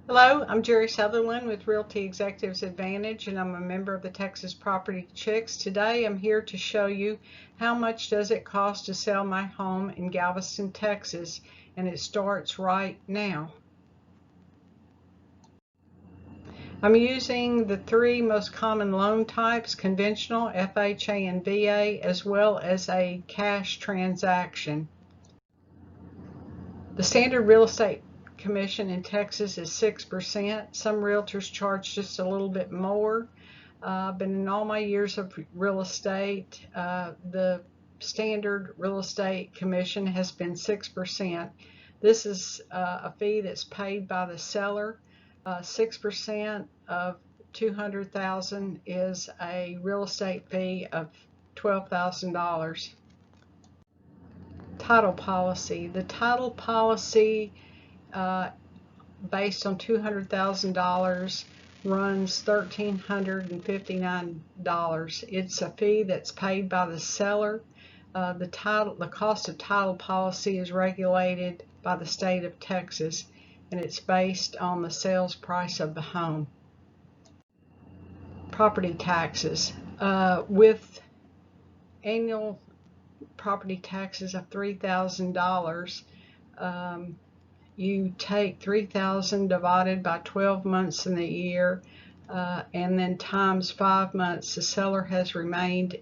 Hello, I'm Jerry Sutherland with Realty Executives Advantage, and I'm a member of the Texas Property Chicks. Today I'm here to show you how much does it cost to sell my home in Galveston, Texas, and it starts right now. I'm using the three most common loan types: conventional, FHA, and VA, as well as a cash transaction. The standard real estate commission in Texas is 6%. Some realtors charge just a little bit more. But in all my years of real estate, the standard real estate commission has been 6%. This is a fee that's paid by the seller. 6% of $200,000 is a real estate fee of $12,000. Title policy. The title policy based on $200,000 runs $1,359. It's a fee that's paid by the seller. The cost of title policy is regulated by the state of Texas, and it's based on the sales price of the home. Property taxes. With annual property taxes of $3,000, you take $3,000 divided by 12 months in the year, and then times 5 months. The seller has remained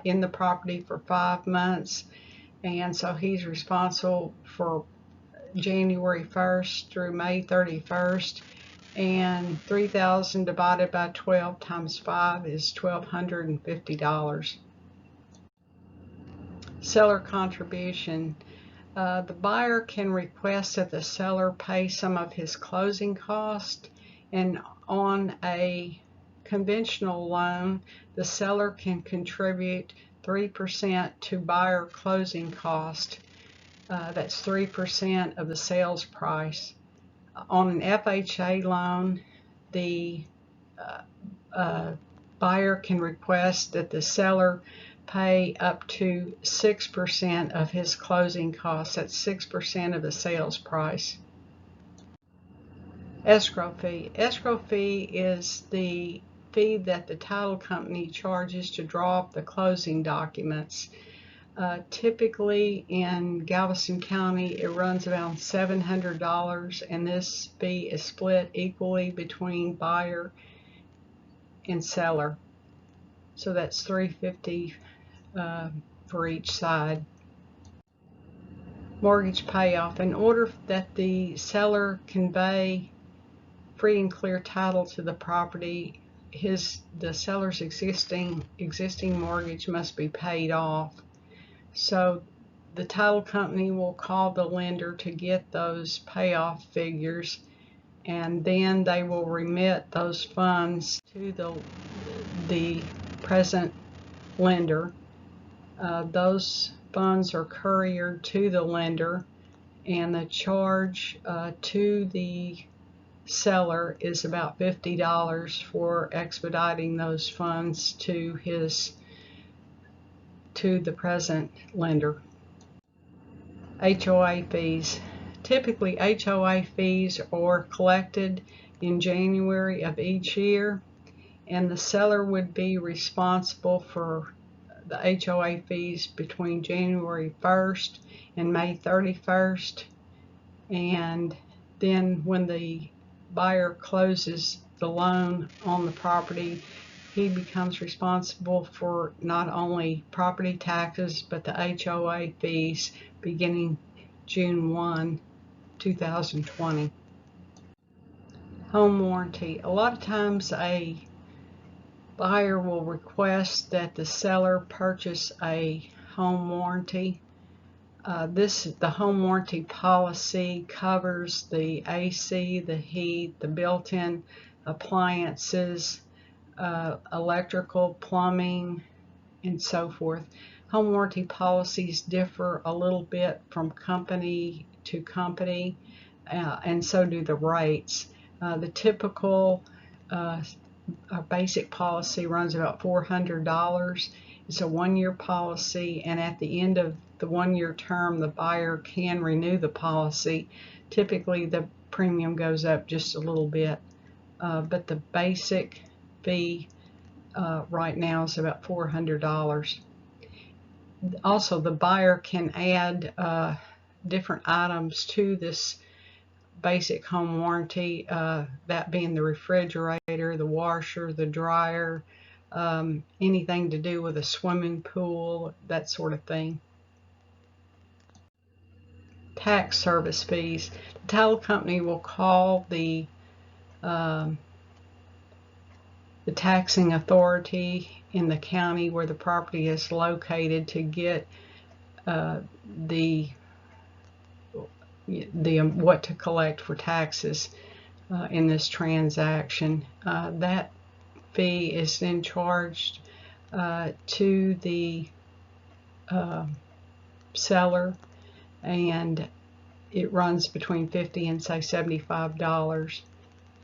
in the property for 5 months, and so he's responsible for January 1st through May 31st, and $3,000 divided by 12 times 5 is $1,250. Seller contribution. The buyer can request that the seller pay some of his closing costs, and on a conventional loan, the seller can contribute 3% to buyer closing cost. That's 3% of the sales price. On an FHA loan, the buyer can request that the seller pay up to 6% of his closing costs. That's 6% of the sales price. Escrow fee. Escrow fee is the fee that the title company charges to draw up the closing documents. Typically in Galveston County, it runs around $700, and this fee is split equally between buyer and seller. So that's $350 for each side. Mortgage payoff. In order that the seller convey free and clear title to the property, the seller's existing mortgage must be paid off. So the title company will call the lender to get those payoff figures, and then they will remit those funds to the present lender. Those funds are couriered to the lender, and the charge to the seller is about $50 for expediting those funds to the present lender. HOA fees. Typically, HOA fees are collected in January of each year, and the seller would be responsible for the HOA fees between January 1st and May 31st, and then when the buyer closes the loan on the property, he becomes responsible for not only property taxes but the HOA fees beginning June 1, 2020. Home warranty. A lot of times a buyer will request that the seller purchase a home warranty. The home warranty policy covers the AC, the heat, the built-in appliances, electrical, plumbing, and so forth. Home warranty policies differ a little bit from company to company, and so do the rates. The typical basic policy runs about $400. It's a 1-year policy, and at the end of the 1-year term, the buyer can renew the policy. Typically, the premium goes up just a little bit. But the basic fee right now is about $400. Also, the buyer can add different items to this basic home warranty, that being the refrigerator, the washer, the dryer, anything to do with a swimming pool, that sort of thing. Tax service fees. The title company will call the taxing authority in the county where the property is located to get what to collect for taxes in this transaction. That fee is then charged to the seller, and it runs between $50 and say $75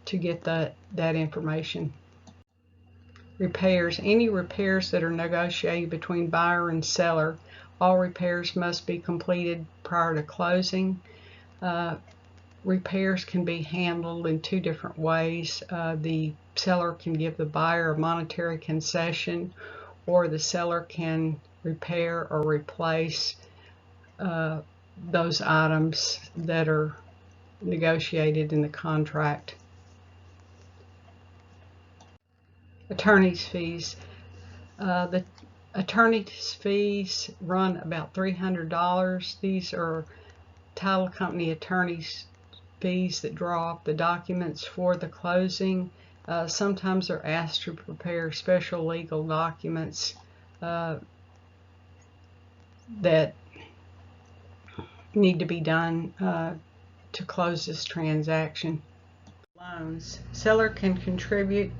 to get that information. Repairs. Any repairs that are negotiated between buyer and seller, all repairs must be completed prior to closing. Repairs can be handled in two different ways. The seller can give the buyer a monetary concession, or the seller can repair or replace those items that are negotiated in the contract. Attorney's fees. The attorney's fees run about $300. These are title company attorney's fees that draw up the documents for the closing. Sometimes they're asked to prepare special legal documents that need to be done to close this transaction. Loans. Seller can contribute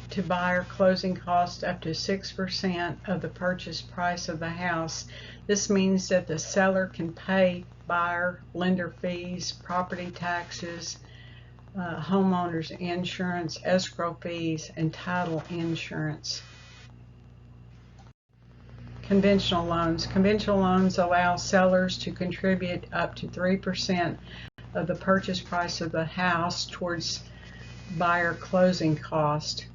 to buyer closing costs up to 6% of the purchase price of the house. This means that the seller can pay buyer lender fees, property taxes, homeowners insurance, escrow fees, and title insurance. Conventional loans. Conventional loans allow sellers to contribute up to 3% of the purchase price of the house towards buyer closing cost.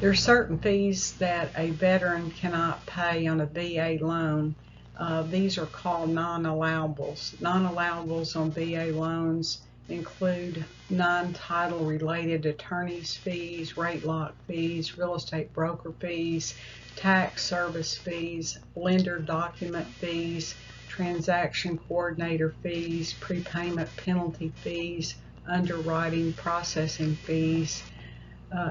There are certain fees that a veteran cannot pay on a VA loan. These are called non-allowables. Non-allowables on VA loans include non-title related attorney's fees, rate lock fees, real estate broker fees, tax service fees, lender document fees, transaction coordinator fees, prepayment penalty fees, underwriting processing fees,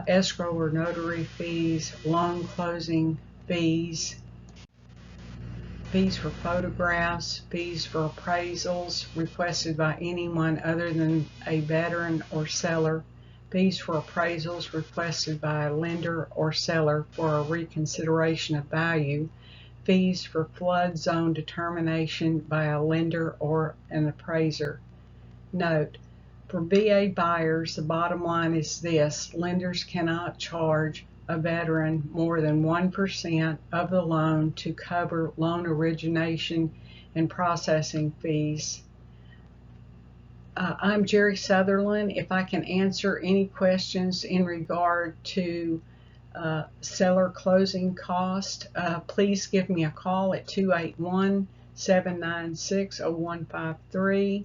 escrow or notary fees, loan closing fees, fees for photographs, fees for appraisals requested by anyone other than a veteran or seller, fees for appraisals requested by a lender or seller for a reconsideration of value, fees for flood zone determination by a lender or an appraiser. Note: for VA buyers, the bottom line is this: lenders cannot charge a veteran more than 1% of the loan to cover loan origination and processing fees. I'm Jerry Sutherland. If I can answer any questions in regard to seller closing cost, please give me a call at 281-796-0153.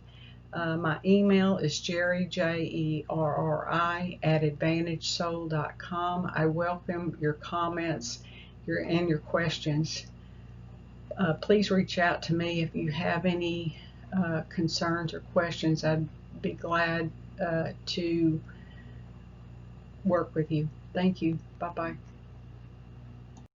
My email is Jerry, Jerri, @advantagesoul.com. I welcome your comments and your questions. Please reach out to me if you have any concerns or questions. I'd be glad to work with you. Thank you. Bye-bye.